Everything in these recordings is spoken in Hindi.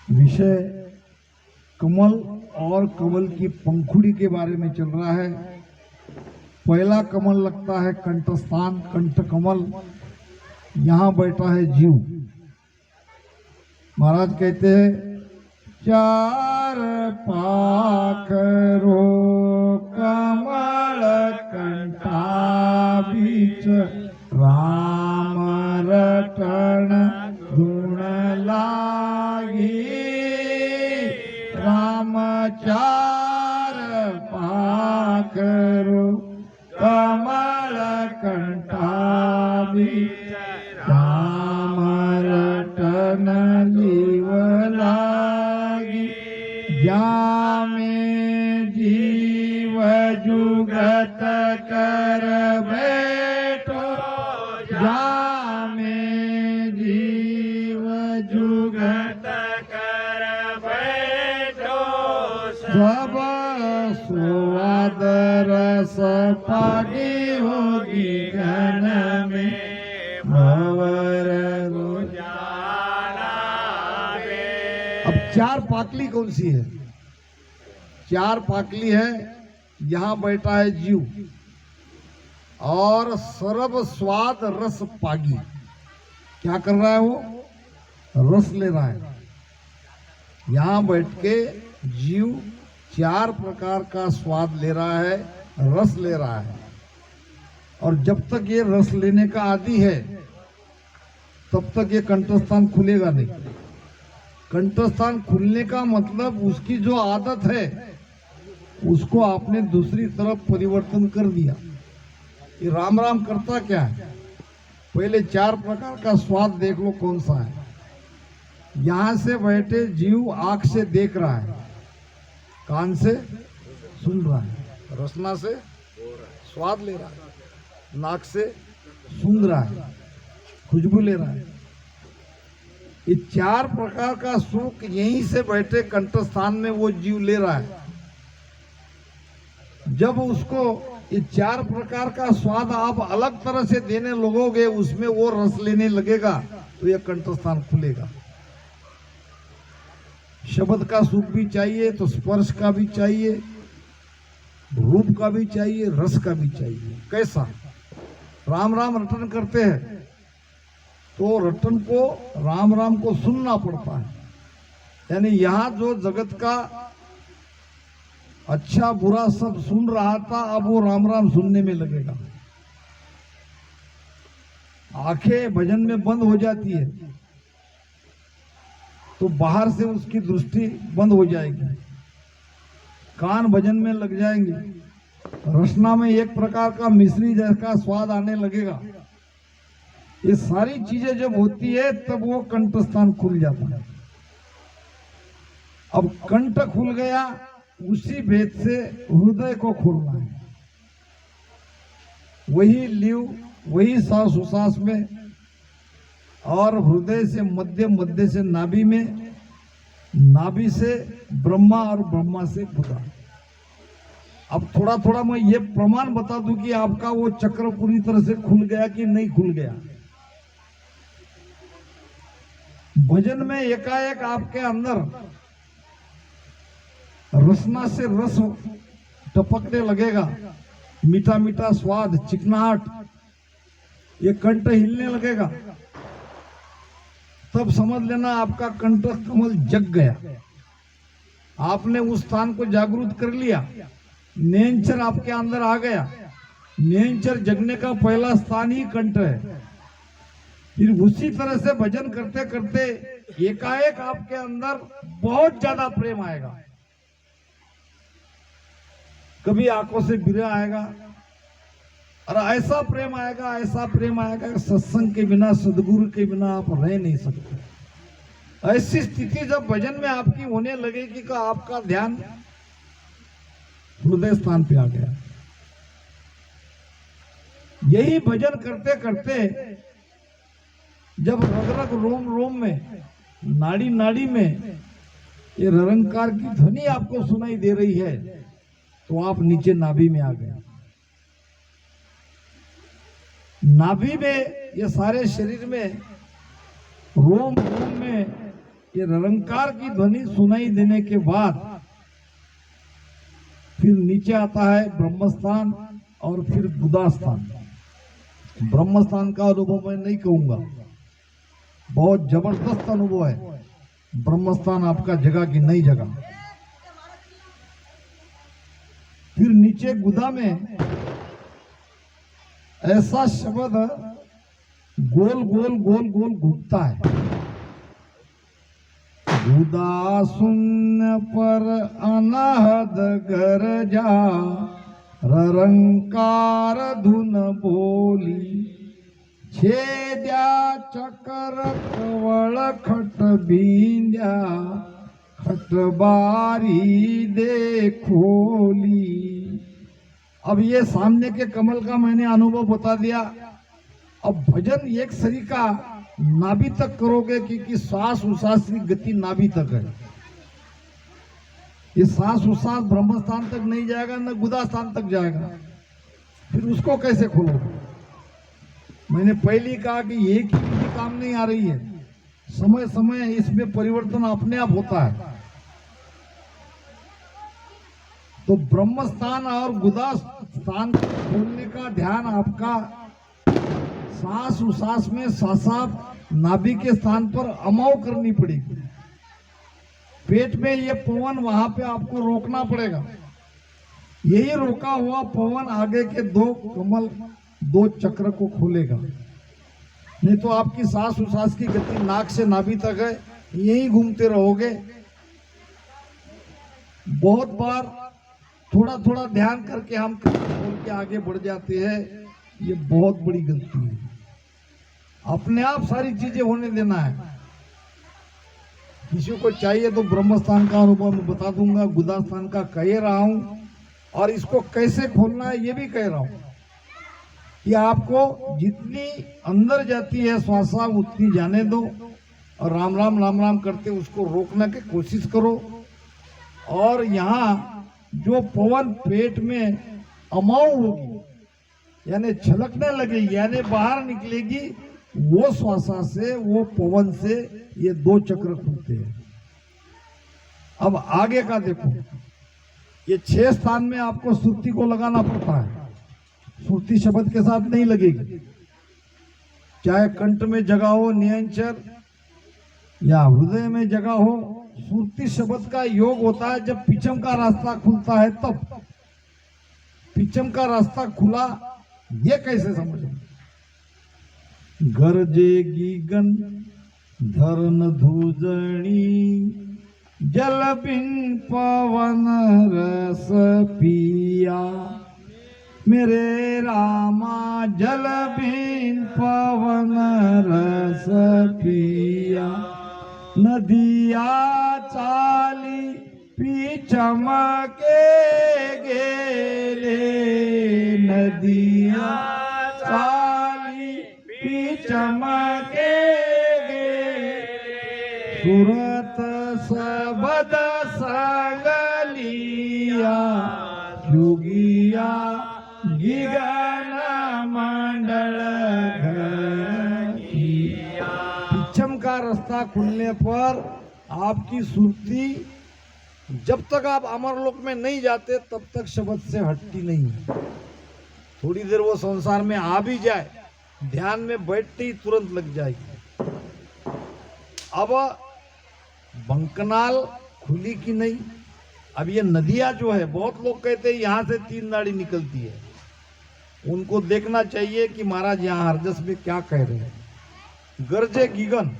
विषय कमल और कमल की पंखुड़ी के बारे में चल रहा है। पहला कमल लगता है कंठस्थान, कंठ कमल, यहाँ बैठा है जीव। महाराज कहते हैं चार पाखरो कमल कंठा बीच राम रटन गुण लागी। राम चार पाखरो कमल कंठा बीच राम रटन जीव लागी। जामे जीव जुगत कर बैठो, जामे जीव जुगत कर बैठो। सब स्वाद रस पागी होगी घन में भंवर उजाला। अब चार पाकली कौन सी है? चार पाकली है, यहाँ बैठा है जीव और सर्व स्वाद रस पागी। क्या कर रहा है वो? रस ले रहा है। यहाँ बैठ के जीव चार प्रकार का स्वाद ले रहा है, रस ले रहा है। और जब तक ये रस लेने का आदी है तब तक ये कंठस्थान खुलेगा नहीं। कंठस्थान खुलने का मतलब उसकी जो आदत है उसको आपने दूसरी तरफ परिवर्तन कर दिया। ये राम राम करता क्या है? पहले चार प्रकार का स्वाद देख लो कौन सा है। यहां से बैठे जीव आंख से देख रहा है, कान से सुन रहा है, रसना से स्वाद ले रहा है, नाक से सूंघ रहा है, खुशबू ले रहा है। ये चार प्रकार का सुख यहीं से बैठे कंठस्थान में वो जीव ले रहा है। जब उसको ये चार प्रकार का स्वाद आप अलग तरह से देने लगोगे, उसमें वो रस लेने लगेगा तो ये कंठस्थान खुलेगा। शब्द का सुख भी चाहिए तो स्पर्श का भी चाहिए, रूप का भी चाहिए, रस का भी चाहिए। कैसा? राम राम रटन करते हैं तो रटन को, राम राम को सुनना पड़ता है। यानी यहाँ जो जगत का अच्छा बुरा सब सुन रहा था, अब वो राम राम सुनने में लगेगा। आंखें भजन में बंद हो जाती है तो बाहर से उसकी दृष्टि बंद हो जाएगी, कान भजन में लग जाएंगे, रसना में एक प्रकार का मिश्री जैसा स्वाद आने लगेगा। ये सारी चीजें जब होती है तब वो कंठस्थान खुल जाता है। अब कंठ खुल गया, उसी भेद से हृदय को खोलना है। वही लीव, वही सांस उसास में, और हृदय से मध्य, मध्य से नाभि में, नाभि से ब्रह्मा और ब्रह्मा से खुदा। अब थोड़ा थोड़ा मैं ये प्रमाण बता दूं कि आपका वो चक्र पूरी तरह से खुल गया कि नहीं खुल गया। भजन में एकाएक आपके अंदर रसना से रस टपकने लगेगा, मीठा मीठा स्वाद, चिकनाहट, ये कंठ हिलने लगेगा, तब समझ लेना आपका कंठ कमल जग गया। आपने उस स्थान को जागृत कर लिया, नेंचर आपके अंदर आ गया। नेंचर जगने का पहला स्थान ही कंठ है। फिर उसी तरह से भजन करते करते एकाएक आपके अंदर बहुत ज्यादा प्रेम आएगा। कभी आंखों से बिरा आएगा और ऐसा प्रेम आएगा, ऐसा प्रेम आएगा कि सत्संग के बिना, सदगुरु के बिना आप रह नहीं सकते। ऐसी स्थिति जब भजन में आपकी होने लगेगी कि आपका ध्यान हृदय स्थान पे आ गया। यही भजन करते करते जब रग रग रोम रोम में, नाड़ी नाड़ी में ये निरंकार की ध्वनि आपको सुनाई दे रही है तो आप नीचे नाभि में आ गए। नाभि में, ये सारे शरीर में, रोम रोम में ये रंकार की ध्वनि सुनाई देने के बाद फिर नीचे आता है ब्रह्मस्थान और फिर गुदास्थान। ब्रह्मस्थान का अनुभव मैं नहीं कहूंगा, बहुत जबरदस्त अनुभव है। ब्रह्मस्थान आपका जगह की नई जगह। फिर नीचे गुदा में ऐसा शब्द गोल गोल गोल गोल घूमता है। गुदा शून्य पर अनहद गरजा, रंकार धुन बोली, छेद्या चकर कवळ खट भींद्या, खटबारी दे खोली। अब ये सामने के कमल का मैंने अनुभव बता दिया। अब भजन एक सरी का नाभि तक करोगे, क्योंकि श्वास उश्वास की गति नाभि तक है। ये श्वास उश्वास ब्रह्मस्थान तक नहीं जाएगा, न गुदा स्थान तक जाएगा। फिर उसको कैसे खोलोगे? मैंने पहले कहा कि एक ही विधि काम नहीं आ रही है, समय समय इसमें परिवर्तन अपने आप होता है। तो ब्रह्म स्थान और गुदा स्थान खोलने का ध्यान आपका सांस उसास में सासाब नाभि के स्थान पर अमाव करनी पड़ेगी। पेट में ये पवन वहां पे आपको रोकना पड़ेगा। यही रोका हुआ पवन आगे के दो कमल, दो चक्र को खोलेगा। नहीं तो आपकी सांस उसास की गति नाक से नाभि तक है, यही घूमते रहोगे। बहुत बार थोड़ा थोड़ा ध्यान करके हम खोल के आगे बढ़ जाते हैं, ये बहुत बड़ी गलती है। अपने आप सारी चीजें होने देना है। किसी को चाहिए तो ब्रह्मस्थान का अनुभव मैं बता दूंगा, गुदा स्थान का कह रहा हूं, और इसको कैसे खोलना है ये भी कह रहा हूं कि आपको जितनी अंदर जाती है श्वासा उतनी जाने दो, और राम राम करते उसको रोकने की कोशिश करो। और यहाँ जो पवन पेट में अमाव होगी, यानी छलकने लगेगी, यानी बाहर निकलेगी, वो श्वासा से, वो पवन से ये दो चक्र खुलते हैं। अब आगे का देखो, ये 6 स्थान में आपको सुरती को लगाना पड़ता है। सुरती शब्द के साथ नहीं लगेगी, चाहे कंठ में जगह हो नियंचर या हृदय में जगह हो। सुरती शब्द का योग होता है जब पिचम का रास्ता खुलता है, तब। पिचम का रास्ता खुला, ये कैसे समझो? गरजेगी गन धरन धूजणी, जल बिन पवन रस पिया, मेरे रामा जल बिन पवन रस पिया। नदिया चाली चमके गेले, नदिया चाली चमके गेले, सुरत सबद संगलिया, युगिया गिगन मंडल घिया। पिछम का रास्ता खुलने पर आपकी सुरती, जब तक आप अमरलोक में नहीं जाते तब तक शब्द से हटती नहीं है। थोड़ी देर वो संसार में आ भी जाए, ध्यान में बैठते ही तुरंत लग जाएगी। अब बंकनाल खुली कि नहीं? अब ये नदियां जो है, बहुत लोग कहते हैं यहां से 3 नाड़ी निकलती है। उनको देखना चाहिए कि महाराज यहाँ हरजस में क्या कह रहे हैं। गरजे गीगन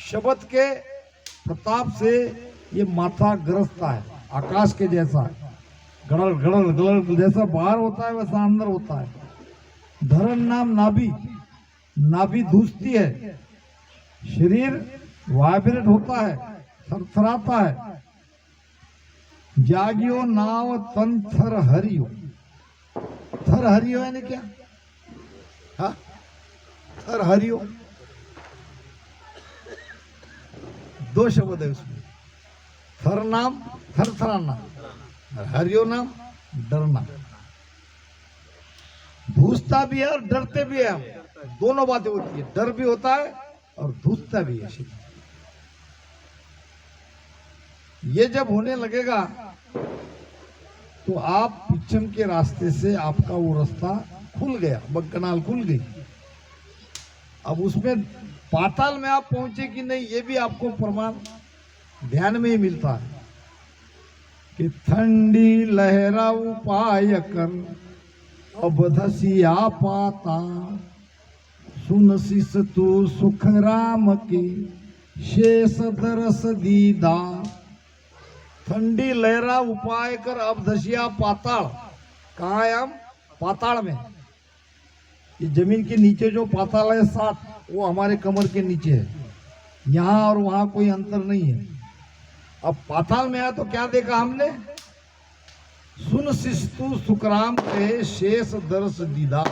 शब्द के प्रताप से ये माथा गरजता है, आकाश के जैसा, गड़ल गड़ल गड़ल जैसा बाहर होता है वैसा अंदर होता है। धरन नाम नाभि, नाभि धूसती है, शरीर वाइब्रेट होता है, थरथराता है। जागियो नाव तन थर हरियो, थर हरियो यानी क्या? हाँ, थर हरियो, 2 शब्द है उसमें। थर नाम थरथराना, हरियो नाम डरना। धूसता भी है और डरते भी है हम, दोनों बातें होती है। डर भी होता है और धूसता भी है। ये जब होने लगेगा तो आप पिछम के रास्ते से आपका वो रास्ता खुल गया, बंकनाल खुल गई। अब उसमें पाताल में आप पहुंचे कि नहीं, ये भी आपको प्रमाण ध्यान में ही मिलता है कि ठंडी लहरा उपाय कर अब धसिया पाता, सुन शिष तू सुख राम के शेष दरस दीदा। ठंडी लहरा उपाय कर अब धसिया पाताल। कहाँ है हम? पाताल में। ये जमीन के नीचे जो पाताल है 7, वो हमारे कमर के नीचे है। यहाँ और वहाँ कोई अंतर नहीं है। अब पाताल में आया तो क्या देखा हमने? सुन शिस्तु सुखराम के शेष दर्श दीदा।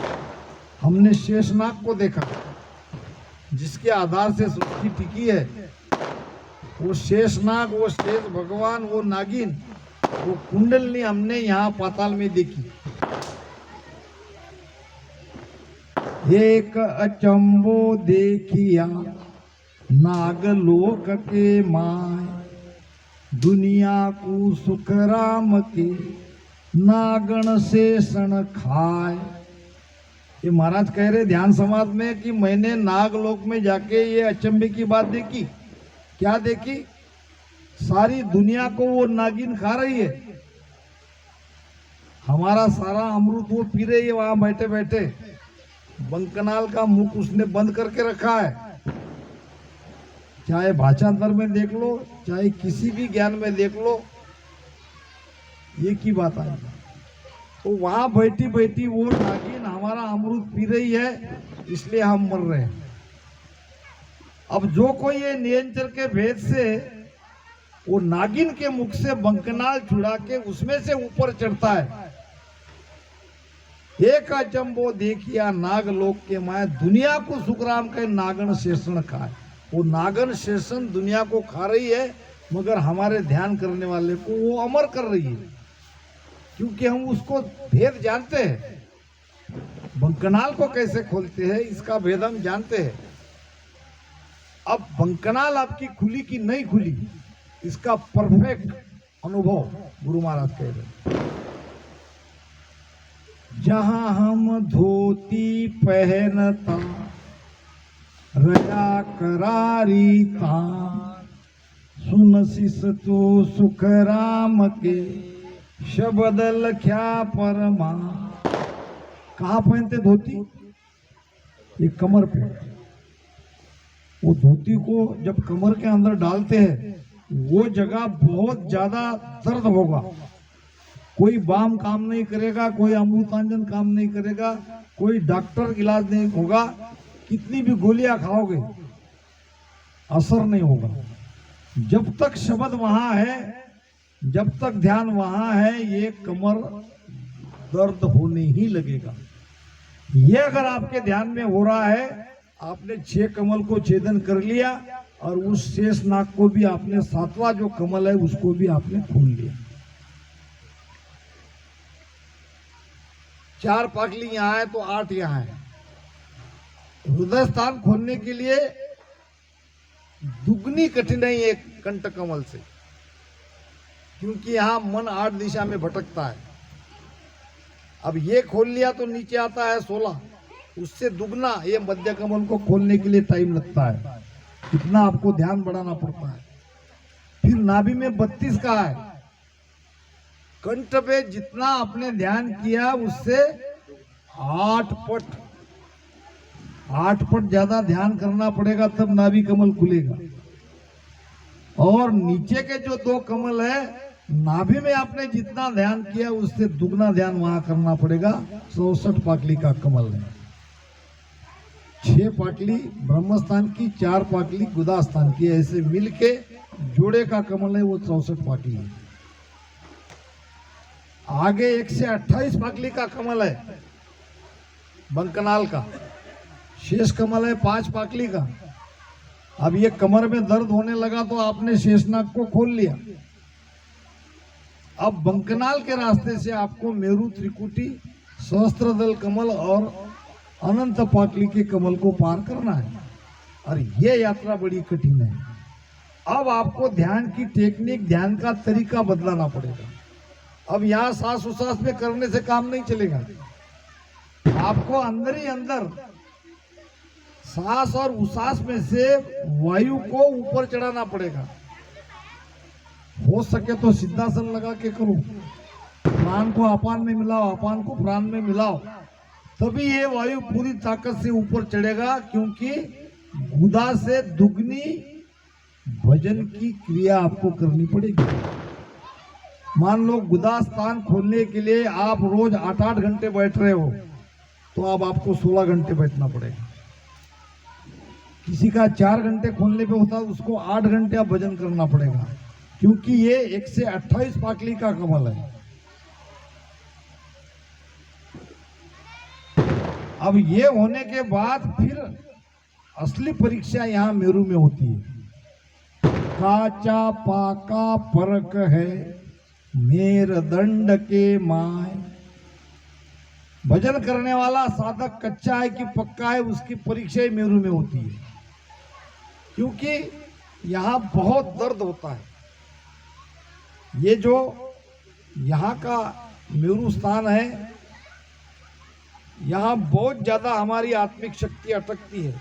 हमने शेषनाग को देखा, जिसके आधार से सृष्टि टिकी है। वो शेषनाग, वो शेष भगवान, वो नागिन, वो कुंडलनी हमने यहाँ पाताल में देखी। एक अचंबो देखिया नागलोक के माय, दुनिया को सुख राम के नागण शेषण खाए। ये महाराज कह रहे ध्यान समाज में कि मैंने नागलोक में जाके ये अचंबे की बात देखी। क्या देखी? सारी दुनिया को वो नागिन खा रही है, हमारा सारा अमृत वो पी रही है वहां बैठे बैठे। बंकनाल का मुख उसने बंद करके रखा है। चाहे भाषांतर में देख लो, चाहे किसी भी ज्ञान में देख लो, ये की बात आई। तो वहां बैठी बैठी वो नागिन हमारा अमृत पी रही है, इसलिए हम मर रहे हैं। अब जो कोई ये नियंत्रण के भेद से वो नागिन के मुख से बंकनाल छुड़ा के उसमें से ऊपर चढ़ता है। एक अचंबो देखिया नागलोक के माय, दुनिया को सुखराम के नागन शेषण खाए। वो नागन शेषण दुनिया को खा रही है, मगर हमारे ध्यान करने वाले को वो अमर कर रही है, क्योंकि हम उसको भेद जानते हैं। बंकनाल को कैसे खोलते हैं इसका भेद हम जानते हैं। अब बंकनाल आपकी खुली कि नहीं खुली, इसका परफेक्ट अनुभव गुरु महाराज कह रहे। जहां हम धोती पहनता रया करारी था, सुन शिष तो सुख राम के शब्द लख्या परमा। कहाँ पहनते धोती? ये कमर पे। वो धोती को जब कमर के अंदर डालते हैं, वो जगह बहुत ज्यादा दर्द होगा। कोई बाम काम नहीं करेगा, कोई अमृतांजन काम नहीं करेगा, कोई डॉक्टर इलाज नहीं होगा, कितनी भी गोलियां खाओगे असर नहीं होगा। जब तक शब्द वहां है, जब तक ध्यान वहां है, ये कमर दर्द होने ही लगेगा। ये अगर आपके ध्यान में हो रहा है, आपने 6 कमल को छेदन कर लिया और उस शेष नाग को भी आपने 7वां जो कमल है उसको भी आपने खोल लिया। 4 पाकली यहाँ है तो 8 यहाँ है। हृदय स्थान खोलने के लिए दुगनी कठिनाई है कंठ कमल से, क्योंकि यहाँ मन 8 दिशा में भटकता है। अब ये खोल लिया तो नीचे आता है 16, उससे दुगना ये मध्य कमल को खोलने के लिए टाइम लगता है। कितना आपको ध्यान बढ़ाना पड़ता है। फिर नाभि में 32 का है। कंठ पे जितना आपने ध्यान किया उससे 8 पट ज्यादा ध्यान करना पड़ेगा, तब नाभि कमल खुलेगा। और नीचे के जो 2 कमल है, नाभि में आपने जितना ध्यान किया उससे दुगना ध्यान वहां करना पड़ेगा। 64 पाकली का कमल है। 6 पाकली ब्रह्मस्थान की, 4 पाकली गुदा स्थान की, ऐसे मिलके जोड़े का कमल है, वो 64 पाकली है। आगे 128 पाकली का कमल है बंकनाल का। शेष कमल है 5 पाकली का। अब ये कमर में दर्द होने लगा तो आपने शेषनाग को खोल लिया। अब बंकनाल के रास्ते से आपको मेरु, त्रिकुटी, सहस्त्रदल कमल और अनंत पाकली के कमल को पार करना है। और ये यात्रा बड़ी कठिन है। अब आपको ध्यान की टेक्निक, ध्यान का तरीका बदलाना पड़ेगा। अब यहाँ सांस उसास में करने से काम नहीं चलेगा। आपको अंदर ही अंदर सांस और उसास में से वायु को ऊपर चढ़ाना पड़ेगा। हो सके तो सिद्धासन लगा के करो, प्राण को अपान में मिलाओ, अपान को प्राण में मिलाओ, तभी ये वायु पूरी ताकत से ऊपर चढ़ेगा। क्योंकि गुदा से दुगनी भजन की क्रिया आपको करनी पड़ेगी। मान लो गुदा स्थान खोलने के लिए आप रोज 8-8 घंटे बैठ रहे हो, तो अब आपको 16 घंटे बैठना पड़ेगा। किसी का 4 घंटे खोलने पे होता है, उसको 8 घंटे आप भजन करना पड़ेगा। क्योंकि ये 128 पाकली का कमल है। अब ये होने के बाद फिर असली परीक्षा यहाँ मेरू में होती है। काचा पाका फर्क है मेरदंड के माय। भजन करने वाला साधक कच्चा है कि पक्का है, उसकी परीक्षा ही मेरू में होती है। क्योंकि यहाँ बहुत दर्द होता है। ये जो यहाँ का मेरू स्थान है, यहाँ बहुत ज्यादा हमारी आत्मिक शक्ति अटकती है।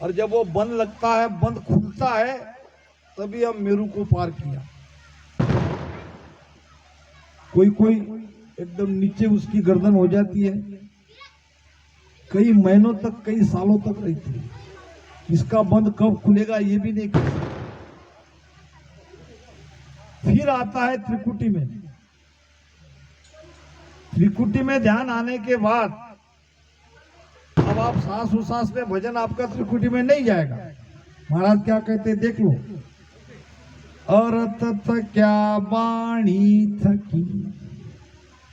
और जब वो बंद लगता है, बंद खुलता है, तभी हम मेरू को पार किया। कोई कोई एकदम नीचे उसकी गर्दन हो जाती है, कई महीनों तक, कई सालों तक रहती है। इसका बंद कब खुलेगा ये भी नहीं कर सकते। फिर आता है त्रिकुटी में। त्रिकुटी में ध्यान आने के बाद अब आप सांस उसास में भजन आपका त्रिकुटी में नहीं जाएगा। महाराज क्या कहते हैं देख लो। अरत क्या बाणी थकी,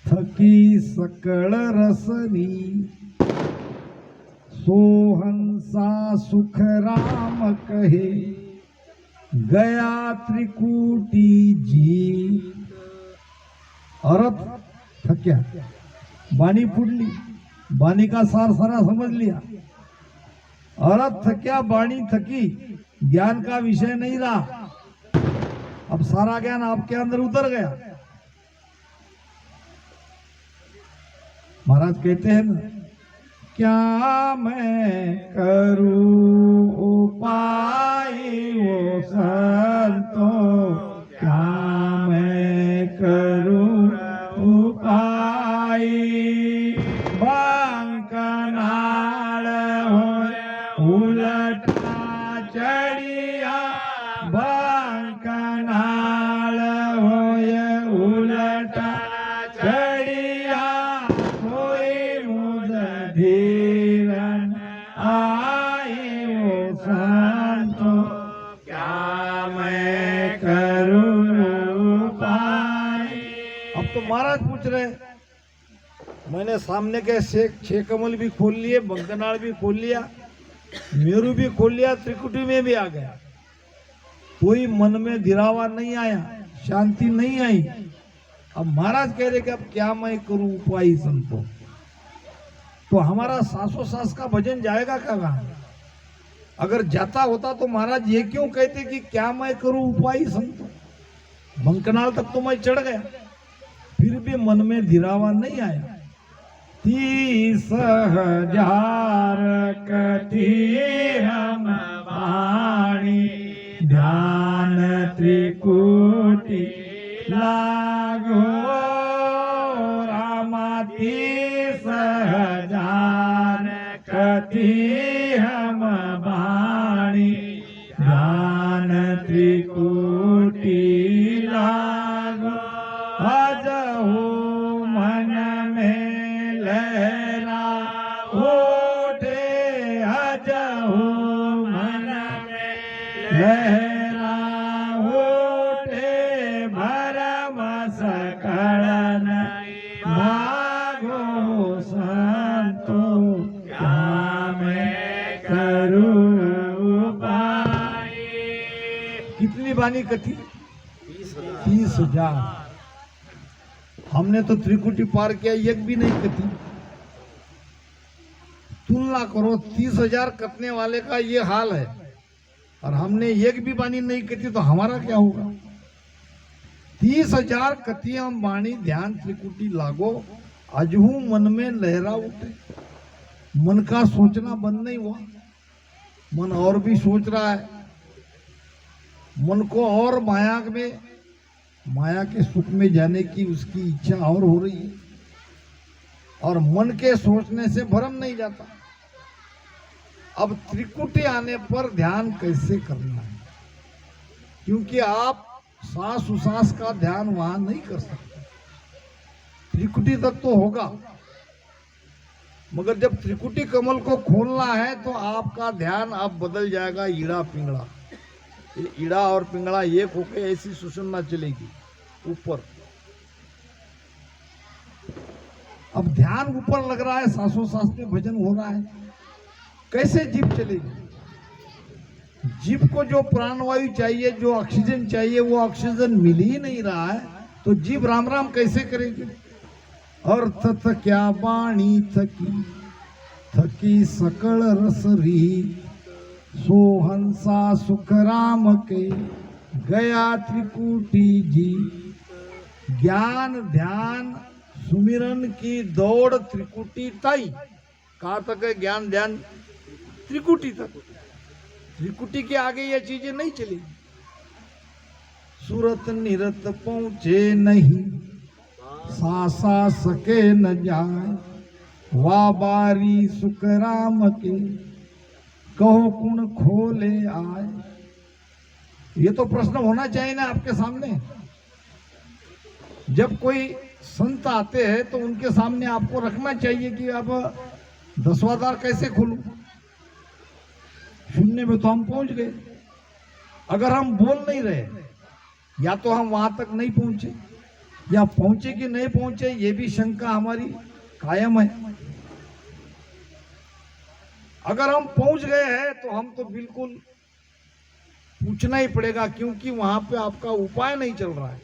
थकी सकल रसनी, सोहंसा सुख राम कहे, गया त्रिकुटी जी। अरथ थक्या, बाणी फुटली, बाणी का सार सारा समझ लिया। अरथ थक्या, बाणी थकी, ज्ञान का विषय नहीं रहा। अब सारा ज्ञान आपके अंदर उतर गया। महाराज कहते हैं ना, क्या मैं करूं उपाय वो संतों, क्या मैं करूं उपाय। बांकनाल हो उलटा चढ़िया, बांकनाल हो उलटा चढ़िया, कोई मुझ धीरन आए वो संतों, क्या मैं करूं उपाय। अब तो महाराज पूछ रहे, मैंने सामने के 6 कमल भी खोल लिए, बंकनाल भी खोल लिया, मेरू भी खोल लिया, त्रिकुटी में भी आ गया, कोई मन में धिरावा नहीं आया, शांति नहीं आई। अब महाराज कह रहे कि अब क्या मैं करूं उपाय संतो। तो हमारा सांसों सांस का भजन जाएगा कहाँ? अगर जाता होता तो महाराज ये क्यों कहते कि क्या मैं करूं उपाय संतो। बंकनाल तक तो मैं चढ़ गया, फिर भी मन में धिरावा नहीं आया। 30,000 कथी हम वाणी, ध्यान त्रिकुटी लागो रामा। 30,000 कथी हम वाणी, ध्यान त्रिकुटी लागो। अजहु मन में लहरा उठे, अजहु मन में लहरा उठे, भरम सकलन मागो संतो, क्या मैं करूं उपाय। कितनी बानी कथी? 30,000। हमने तो त्रिकुटी पार किया, एक भी नहीं कथी। तुलना करो, 30,000 कथने वाले का ये हाल है और हमने एक भी वाणी नहीं कहती तो हमारा क्या होगा। 30,000 कथियां वाणी ध्यान त्रिकुटी लागो, अजहू मन में लहरा उठे। मन का सोचना बंद नहीं हुआ, मन और भी सोच रहा है। मन को और माया के सुख में जाने की उसकी इच्छा और हो रही है, और मन के सोचने से भरम नहीं जाता। अब त्रिकुटी आने पर ध्यान कैसे करना है, क्योंकि आप सांस उसास का ध्यान वहां नहीं कर सकते। त्रिकुटी तक तो होगा, मगर जब त्रिकुटी कमल को खोलना है तो आपका ध्यान अब बदल जाएगा ईड़ा पिंगड़ा। ये ईड़ा और पिंगड़ा एक होके ऐसी सुषुम्ना चलेगी ऊपर। अब ध्यान ऊपर लग रहा है, सांसों-सांस में भजन हो रहा है, कैसे जीभ चलेगी। जीभ को जो प्राणवायु चाहिए, जो ऑक्सीजन चाहिए, वो ऑक्सीजन मिल ही नहीं रहा है, तो जीभ राम राम कैसे करेगी। और तत क्या बाणी थकी थकी सकल रसरी, सोहंसा सुख राम के गया त्रिकुटी जी। ज्ञान ध्यान सुमिरन की दौड़ त्रिकुटी ताई। कहाँ तक है ज्ञान ध्यान? त्रिकुटी तक। त्रिकुटी के आगे ये चीजें नहीं चलेगी। सूरत निरत पहुंचे नहीं, सासा सके न जाए, वा बारी सुख राम के कहो कुण खोले आए। ये तो प्रश्न होना चाहिए ना आपके सामने। जब कोई संत आते हैं तो उनके सामने आपको रखना चाहिए कि अब 10वां द्वार कैसे खोलूं। शून्य में तो हम पहुंच गए। अगर हम बोल नहीं रहे, या तो हम वहां तक नहीं पहुंचे, या पहुंचे कि नहीं पहुंचे ये भी शंका हमारी कायम है। अगर हम पहुंच गए हैं तो हम तो बिल्कुल पूछना ही पड़ेगा, क्योंकि वहां पे आपका उपाय नहीं चल रहा है।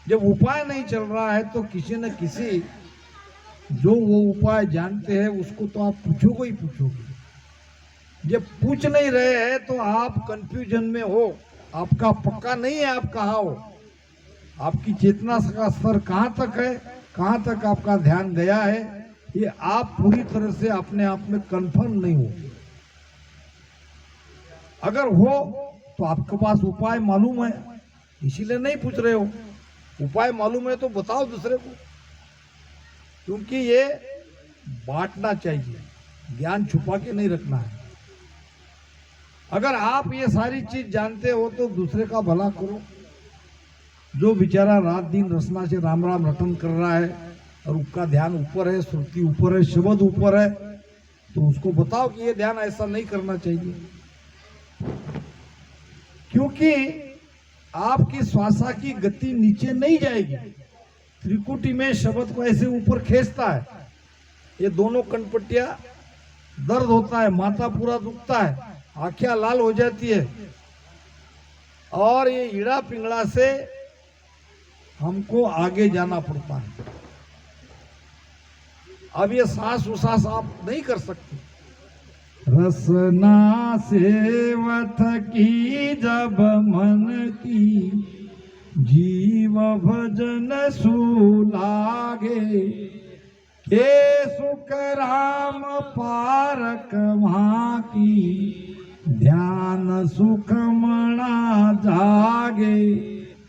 जब उपाय नहीं चल रहा है तो किसी न किसी जो वो उपाय जानते हैं उसको तो आप पूछोगे ही पूछोगे। जब पूछ नहीं रहे हैं तो आप कंफ्यूजन में हो, आपका पक्का नहीं है आप कहाँ हो, आपकी चेतना का स्तर कहाँ तक है, कहाँ तक आपका ध्यान गया है, ये आप पूरी तरह से अपने आप में कंफर्म नहीं हो। अगर हो तो आपके पास उपाय मालूम है, इसीलिए नहीं पूछ रहे हो। उपाय मालूम है तो बताओ दूसरे को, क्योंकि ये बांटना चाहिए, ज्ञान छुपा के नहीं रखना है। अगर आप ये सारी चीज जानते हो तो दूसरे का भला करो। जो बेचारा रात दिन रसना से राम राम रटन कर रहा है और उसका ध्यान ऊपर है, श्रुति ऊपर है, शब्द ऊपर है, तो उसको बताओ कि ये ध्यान ऐसा नहीं करना चाहिए। क्योंकि आपकी श्वासा की गति नीचे नहीं जाएगी। त्रिकुटी में शब्द को ऐसे ऊपर खींचता है, ये दोनों कनपट्टियां दर्द होता है, माथा पूरा दुखता है, आंखें लाल हो जाती है, और ये ईड़ा पिंगड़ा से हमको आगे जाना पड़ता है। अब ये सांस उसास आप नहीं कर सकते। रसना सेवत की जब मन की, जीव भजन सुलागे, के सुख राम पारक वहाँ की, ध्यान सुख मणा जागे।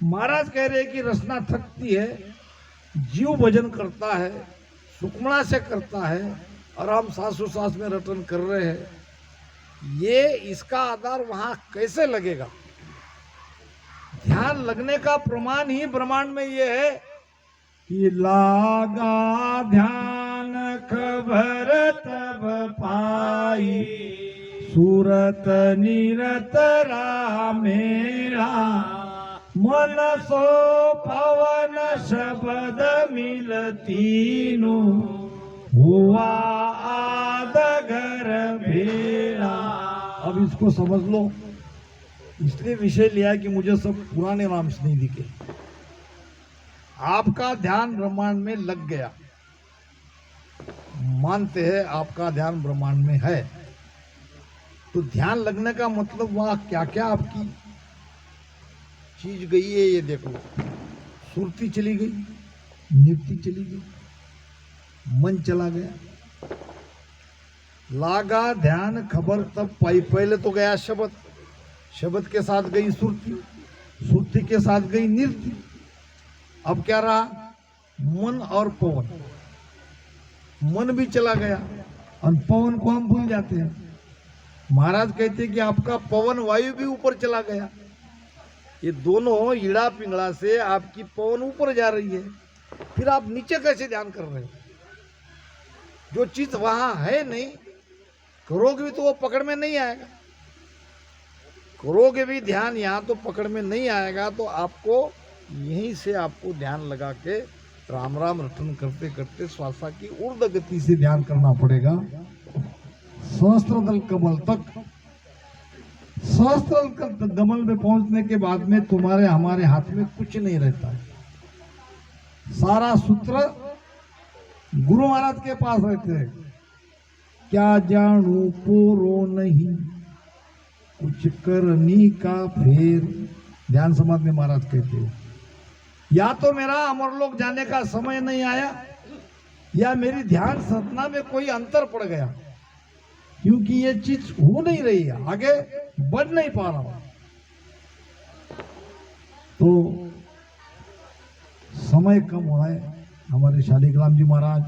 महाराज कह रहे कि रसना थकती है, जीव भजन करता है, सुखमणा से करता है, और हम सांसों-सांस में रटन कर रहे हैं। ये इसका आधार वहां कैसे लगेगा? ध्यान लगने का प्रमाण ही ब्रह्मांड में ये है कि लागा ध्यान खबर तब पाई, सूरत निरत रामेरा, मन सो पवन शब्द मिलतीनु, हुआ आदगर भेड़ा। अब इसको समझ लो, इसलिए विषय लिया कि मुझे सब पुराने नाम से नहीं दिखे। आपका ध्यान ब्रह्मांड में लग गया, मानते हैं आपका ध्यान ब्रह्मांड में है, तो ध्यान लगने का मतलब वहां क्या क्या आपकी चीज गई है, ये देखो। सुरती चली गई, निवृत्ति चली गई, मन चला गया। लागा ध्यान खबर तब पाई। पहले तो गया शब्द, शब्द के साथ गई सुरती, सुरती के साथ गई निवृत्ति। अब क्या रहा? मन और पवन। मन भी चला गया और पवन को हम भूल जाते हैं। महाराज कहते हैं कि आपका पवन वायु भी ऊपर चला गया। ये दोनों ईड़ा पिंगड़ा से आपकी पवन ऊपर जा रही है, फिर आप नीचे कैसे ध्यान कर रहे हो? जो चीज वहां है नहीं, करोगे भी तो वो पकड़ में नहीं आएगा। करोगे भी ध्यान यहाँ तो पकड़ में नहीं आएगा। तो आपको यहीं से आपको ध्यान लगा के राम राम रटन करते करते श्वासा की ऊर्ध्व गति से ध्यान करना पड़ेगा। सहस्त्रदल कमल तक, सहस्त्रदल कमल में पहुंचने के बाद में तुम्हारे हमारे हाथ में कुछ नहीं रहता है। सारा सूत्र गुरु महाराज के पास रहते हैं। क्या जानू पोरो नहीं, कुछ करनी का फेर। ध्यान समाधि में महाराज कहते हैं, या तो मेरा अमरलोक जाने का समय नहीं आया, या मेरी ध्यान साधना में कोई अंतर पड़ गया, क्योंकि ये चीज हो नहीं रही है, आगे बढ़ नहीं पा रहा हूं। तो समय कम हुआ है। हमारे शालिग्राम जी महाराज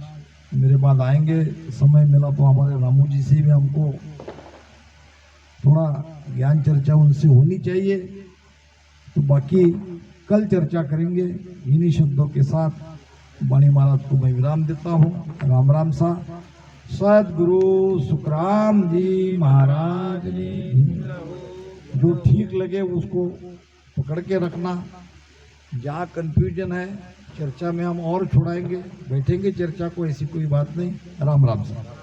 मेरे बाद आएंगे, समय मिला तो हमारे रामू जी से भी हमको थोड़ा ज्ञान चर्चा उनसे होनी चाहिए। तो बाकी कल चर्चा करेंगे। इन्हीं शब्दों के साथ वाणी महाराज को मैं विराम देता हूँ। राम राम सा। सदगुरु सुखराम जी महाराज ने जो ठीक लगे उसको पकड़ के रखना। जहाँ कंफ्यूजन है चर्चा में हम और छुड़ाएंगे, बैठेंगे चर्चा को, ऐसी कोई बात नहीं। राम राम सा।